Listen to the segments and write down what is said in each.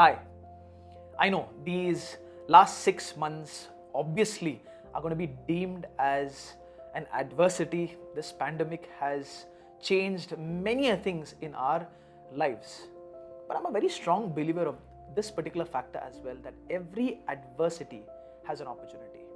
Hi, I know these last 6 months obviously are going to be deemed as an adversity. This pandemic has changed many things in our lives. But I'm a very strong believer of this particular factor as well, that every adversity has an opportunity.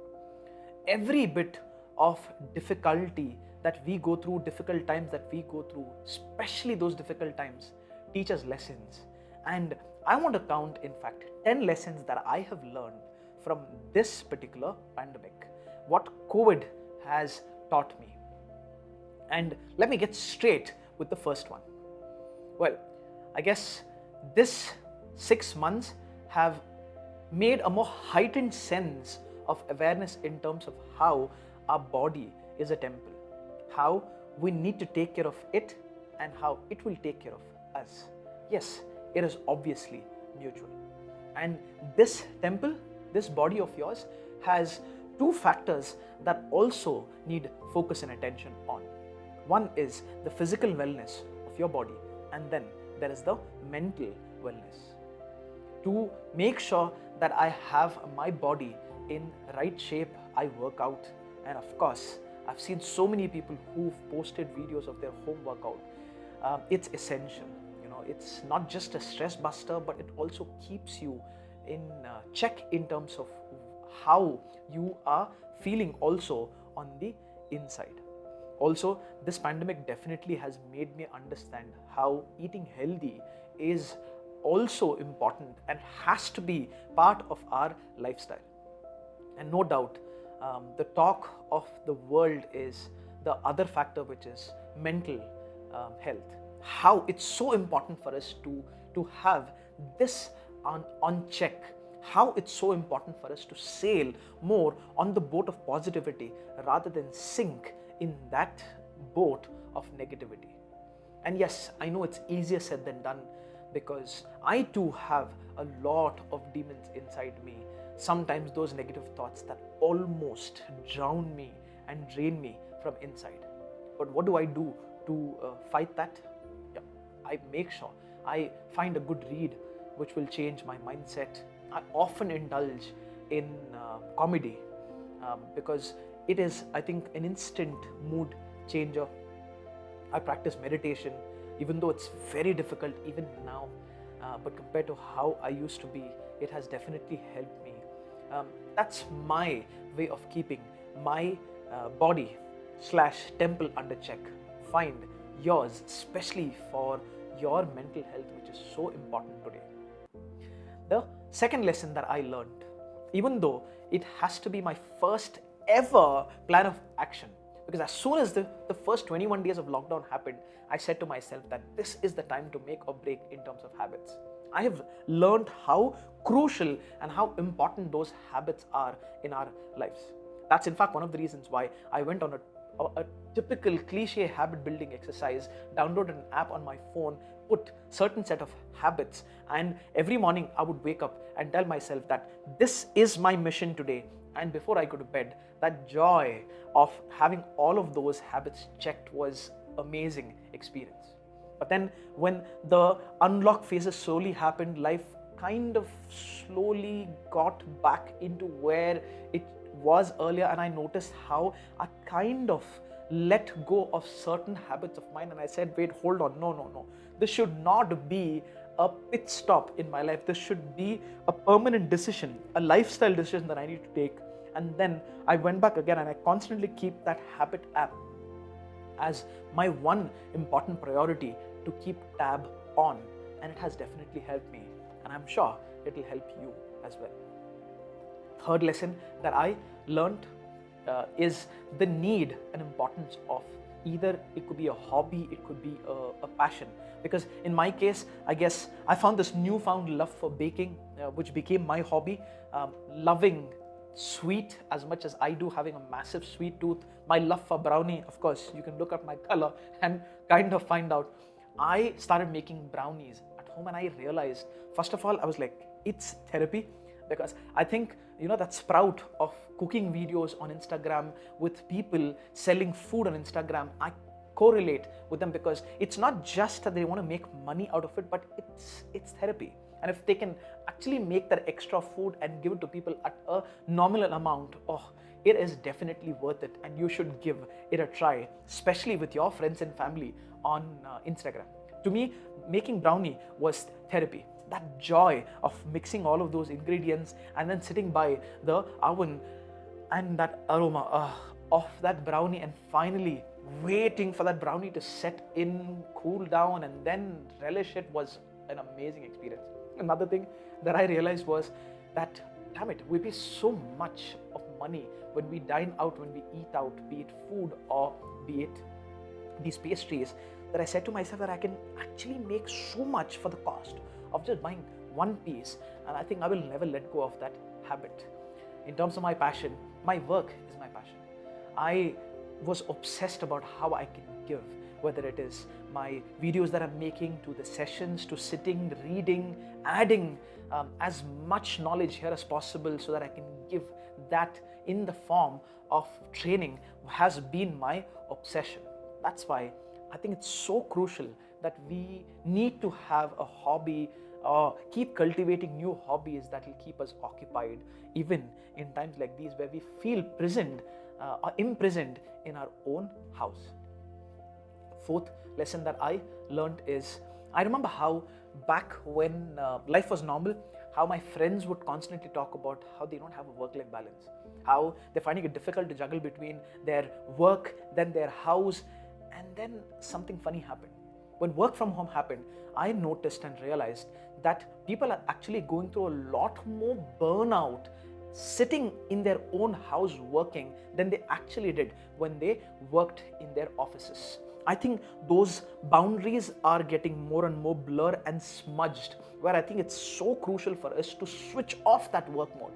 Every bit of difficulty that we go through, difficult times that we go through, especially those difficult times, teach us lessons. And I want to count, in fact, 10 lessons that I have learned from this particular pandemic, what COVID has taught me. And let me get straight with the first one. Well, I guess this 6 months have made a more heightened sense of awareness in terms of how our body is a temple, how we need to take care of it, and how it will take care of us. Yes, it is obviously mutual. And this temple, this body of yours, has two factors that also need focus and attention on. One is the physical wellness of your body, and then there is the mental wellness. To make sure that I have my body in right shape, I work out, and of course, I've seen so many people who've posted videos of their home workout. It's essential. It's not just a stress buster, but it also keeps you in check in terms of how you are feeling also on the inside. Also, this pandemic definitely has made me understand how eating healthy is also important and has to be part of our lifestyle. And no doubt, the talk of the world is the other factor, which is mental health. How it's so important for us to have this on check. How it's so important for us to sail more on the boat of positivity rather than sink in that boat of negativity. And yes, I know it's easier said than done, because I too have a lot of demons inside me. Sometimes those negative thoughts that almost drown me and drain me from inside. But what do I do to fight that? Yeah, I make sure I find a good read which will change my mindset. I often indulge in comedy because it is, I think, an instant mood changer. I practice meditation, even though it's very difficult even now, but compared to how I used to be, it has definitely helped me. That's my way of keeping my body/temple under check. Find yours, especially for your mental health, which is so important today. The second lesson that I learned, even though it has to be my first ever plan of action, because as soon as the first 21 days of lockdown happened, I said to myself that this is the time to make or break in terms of habits. I have learned how crucial and how important those habits are in our lives. That's in fact one of the reasons why I went on a typical cliche habit building exercise, downloaded an app on my phone, put certain set of habits, and every morning I would wake up and tell myself that this is my mission today. And before I go to bed, that joy of having all of those habits checked was amazing experience. But then when the unlock phases slowly happened, life kind of slowly got back into where it was earlier, and I noticed how I kind of let go of certain habits of mine, and I said, wait, hold on, no. This should not be a pit stop in my life. This should be a permanent decision, a lifestyle decision that I need to take. And then I went back again, and I constantly keep that habit app as my one important priority to keep tab on, and it has definitely helped me, and I'm sure it will help you as well. Third lesson that I learned is the need and importance of either it could be a hobby, it could be a passion. Because in my case, I guess I found this newfound love for baking, which became my hobby. Loving sweet as much as I do, having a massive sweet tooth. My love for brownie, of course, you can look at my color and kind of find out. I started making brownies at home, and I realized, first of all, I was like, it's therapy. Because I think, that sprout of cooking videos on Instagram with people selling food on Instagram, I correlate with them, because it's not just that they want to make money out of it, but it's therapy. And if they can actually make that extra food and give it to people at a nominal amount, oh, it is definitely worth it, and you should give it a try, especially with your friends and family on Instagram. To me, making brownie was therapy. That joy of mixing all of those ingredients and then sitting by the oven and that aroma of that brownie, and finally waiting for that brownie to set in, cool down, and then relish it was an amazing experience. Another thing that I realized was that, damn it, we pay so much of money when we dine out, when we eat out, be it food or be it these pastries, that I said to myself that I can actually make so much for the cost of just buying one piece. And I think I will never let go of that habit. In terms of my passion, my work is my passion. I was obsessed about how I can give, whether it is my videos that I'm making, to the sessions, to sitting, reading, adding as much knowledge here as possible so that I can give that in the form of training has been my obsession. That's why I think it's so crucial that we need to have a hobby or keep cultivating new hobbies that will keep us occupied, even in times like these where we feel prisoned or imprisoned in our own house. Fourth lesson that I learned is, I remember how back when life was normal, how my friends would constantly talk about how they don't have a work-life balance, how they're finding it difficult to juggle between their work, then their house, and then something funny happened. When work from home happened, I noticed and realized that people are actually going through a lot more burnout sitting in their own house working than they actually did when they worked in their offices. I think those boundaries are getting more and more blurred and smudged, where I think it's so crucial for us to switch off that work mode.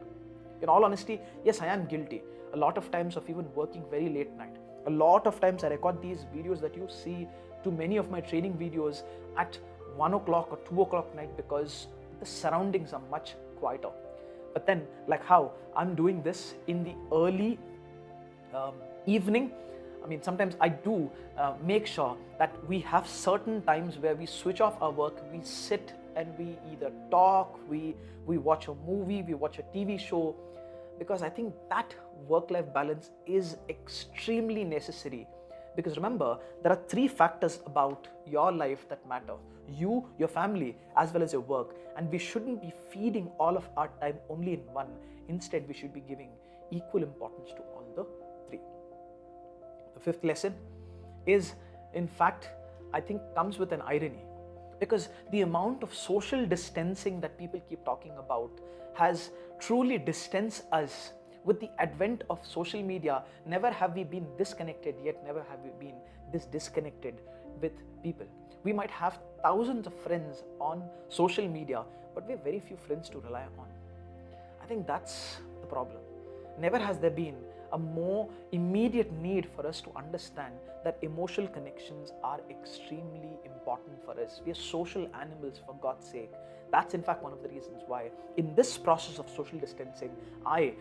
In all honesty, yes, I am guilty a lot of times of even working very late night. A lot of times I record these videos that you see to many of my training videos at 1 o'clock or 2 o'clock night because the surroundings are much quieter. But then, like how I'm doing this in the early evening, I mean, sometimes I do make sure that we have certain times where we switch off our work, we sit and we either talk, we watch a movie, we watch a TV show, because I think that work-life balance is extremely necessary. Because remember, there are 3 factors about your life that matter: you, your family, as well as your work. And we shouldn't be feeding all of our time only in one. Instead, we should be giving equal importance to all the 3. The 5th lesson is, in fact, I think comes with an irony. Because the amount of social distancing that people keep talking about has truly distanced us. With the advent of social media, never have we been disconnected, yet never have we been this disconnected with people. We might have thousands of friends on social media, but we have very few friends to rely on. I think that's the problem. Never has there been a more immediate need for us to understand that emotional connections are extremely important for us. We are social animals, for God's sake. That's in fact one of the reasons why in this process of social distancing, I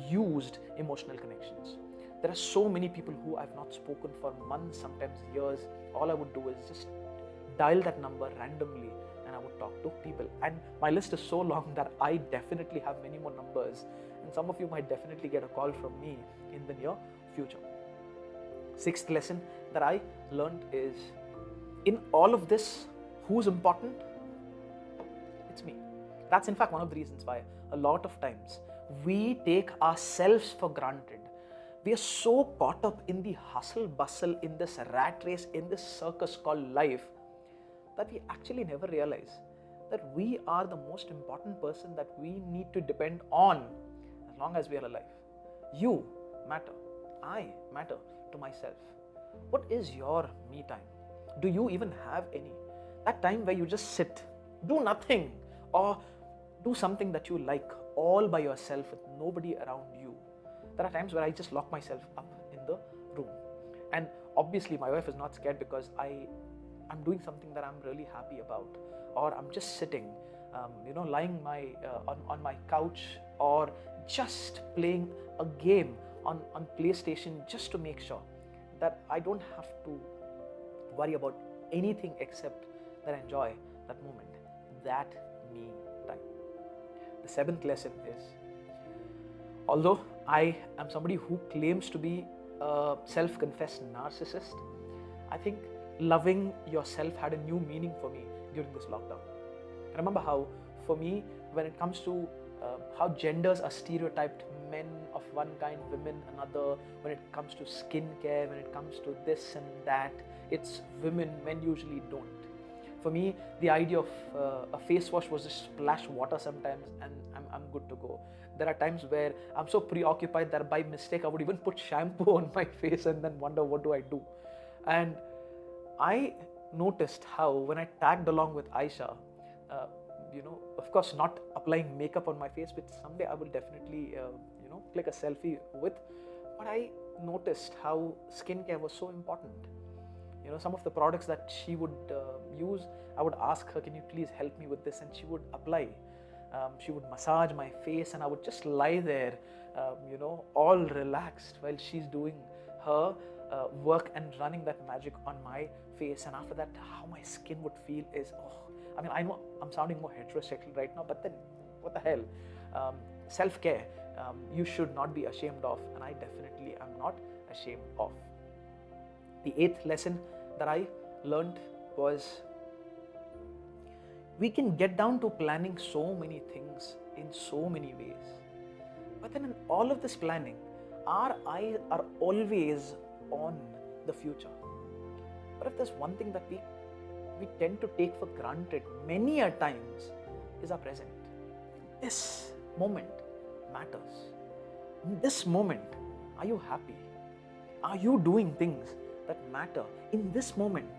used emotional connections. There are so many people who I've not spoken for months, sometimes years. All I would do is just dial that number randomly and I would talk to people. And my list is so long that I definitely have many more numbers. And some of you might definitely get a call from me in the near future. 6th lesson that I learned is, in all of this, who's important? It's me. That's in fact one of the reasons why a lot of times we take ourselves for granted. We are so caught up in the hustle bustle, in this rat race, in this circus called life, that we actually never realize that we are the most important person that we need to depend on as long as we are alive. You matter. I matter to myself. What is your me time? Do you even have any? That time where you just sit, do nothing, or do something that you like all by yourself with nobody around you. There are times where I just lock myself up in the room. And obviously my wife is not scared because I'm doing something that I'm really happy about. Or I'm just sitting, lying on my couch, or just playing a game on PlayStation, just to make sure that I don't have to worry about anything except that I enjoy that moment. That me The seventh lesson is, although I am somebody who claims to be a self-confessed narcissist, I think loving yourself had a new meaning for me during this lockdown. I remember how, for me, when it comes to how genders are stereotyped, men of one kind, women another, when it comes to skincare, when it comes to this and that, it's women, men usually don't. For me, the idea of a face wash was just splash water sometimes and I'm good to go. There are times where I'm so preoccupied that by mistake I would even put shampoo on my face and then wonder what do I do. And I noticed how when I tagged along with Aisha, of course not applying makeup on my face, which someday I will definitely, click a selfie with, but I noticed how skincare was so important. Some of the products that she would use, I would ask her, can you please help me with this? And she would apply. She would massage my face and I would just lie there, all relaxed while she's doing her work and running that magic on my face. And after that, how my skin would feel is, I know I'm sounding more heterosexual right now, but then what the hell? Self-care, you should not be ashamed of, and I definitely am not ashamed of. The eighth lesson that I learned was, we can get down to planning so many things in so many ways. But then in all of this planning, our eyes are always on the future. But if there's one thing that we tend to take for granted many a times, is our present. This moment matters. In this moment, are you happy? Are you doing things that matter in this moment?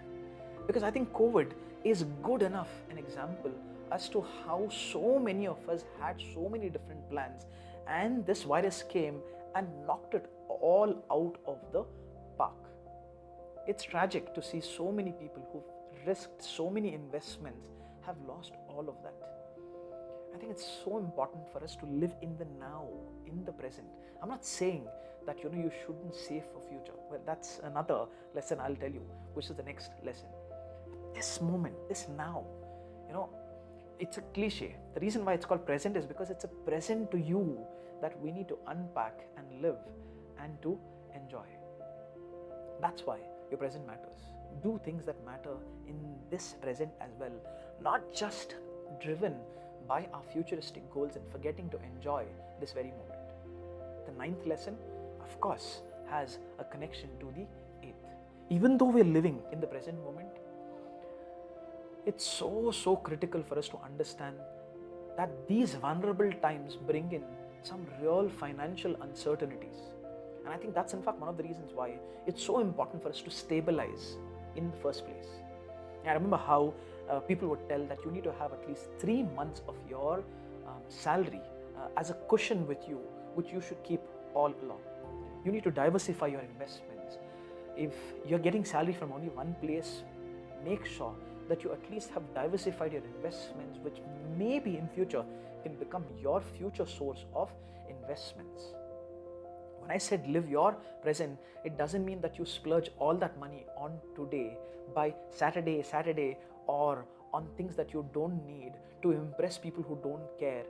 Because I think COVID is good enough an example as to how so many of us had so many different plans, and this virus came and knocked it all out of the park. It's tragic to see so many people who've risked so many investments have lost all of that. I think it's so important for us to live in the now, in the present. I'm not saying that you shouldn't save for future. Well, that's another lesson I'll tell you, which is the next lesson. This moment, this now, it's a cliche. The reason why it's called present is because it's a present to you that we need to unpack and live and to enjoy. That's why your present matters. Do things that matter in this present as well, not just driven by our futuristic goals and forgetting to enjoy this very moment. The ninth lesson, of course, has a connection to the eighth. Even though we're living in the present moment, it's so critical for us to understand that these vulnerable times bring in some real financial uncertainties. And I think that's in fact one of the reasons why it's so important for us to stabilize in the first place. I remember how people would tell that you need to have at least 3 months of your salary as a cushion with you, which you should keep all along. You need to diversify your investments. If you're getting salary from only one place, make sure that you at least have diversified your investments, which maybe in future can become your future source of investments. When I said live your present, it doesn't mean that you splurge all that money on today by Saturday, or on things that you don't need to impress people who don't care.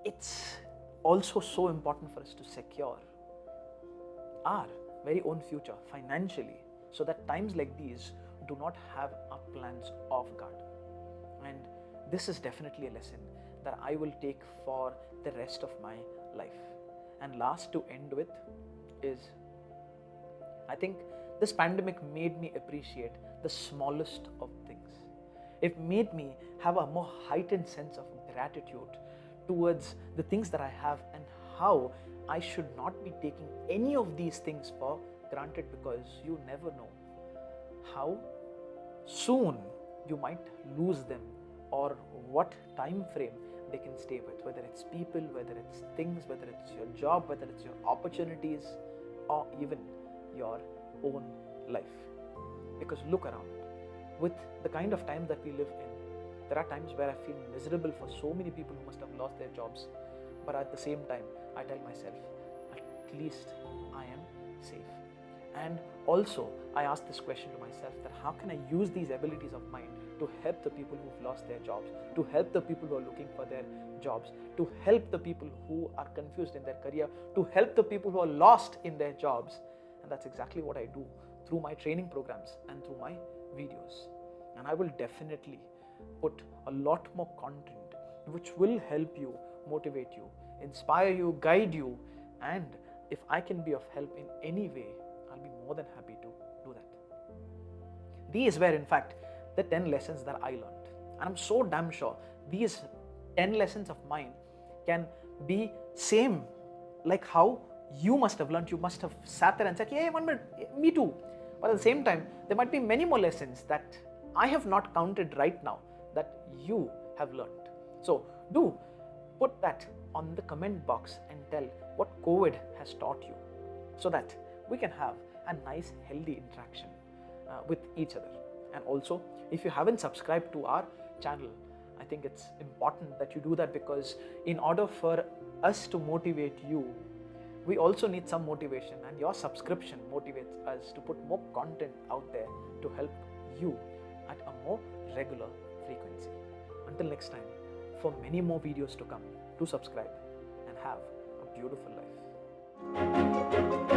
It's also so important for us to secure our very own future financially, so that times like these do not have our plans off guard. And this is definitely a lesson that I will take for the rest of my life. And last to end with is, I think this pandemic made me appreciate the smallest of things. It made me have a more heightened sense of gratitude towards the things that I have, and how I should not be taking any of these things for granted, because you never know how soon you might lose them, or what time frame they can stay with, whether it's people, whether it's things, whether it's your job, whether it's your opportunities, or even your own life. Because look around, with the kind of time that we live in, there are times where I feel miserable for so many people who must have lost their jobs, but at the same time I tell myself, at least I am safe. And also, I asked this question to myself, that how can I use these abilities of mine to help the people who've lost their jobs, to help the people who are looking for their jobs, to help the people who are confused in their career, to help the people who are lost in their jobs. And that's exactly what I do through my training programs and through my videos. And I will definitely put a lot more content which will help you, motivate you, inspire you, guide you, and if I can be of help in any way, I'll be more than happy to do that. These were in fact the 10 lessons that I learned, and I'm so damn sure these 10 lessons of mine can be same like how you must have learned. You must have sat there and said, hey, 1 minute, me too. But at the same time, there might be many more lessons that I have not counted right now that you have learned. So do put that on the comment box and tell what COVID has taught you, so that we can have a nice healthy interaction with each other. And also, if you haven't subscribed to our channel, I think it's important that you do that, because in order for us to motivate you, we also need some motivation, and your subscription motivates us to put more content out there to help you at a more regular frequency. Until next time, for many more videos to come, do subscribe and have a beautiful life.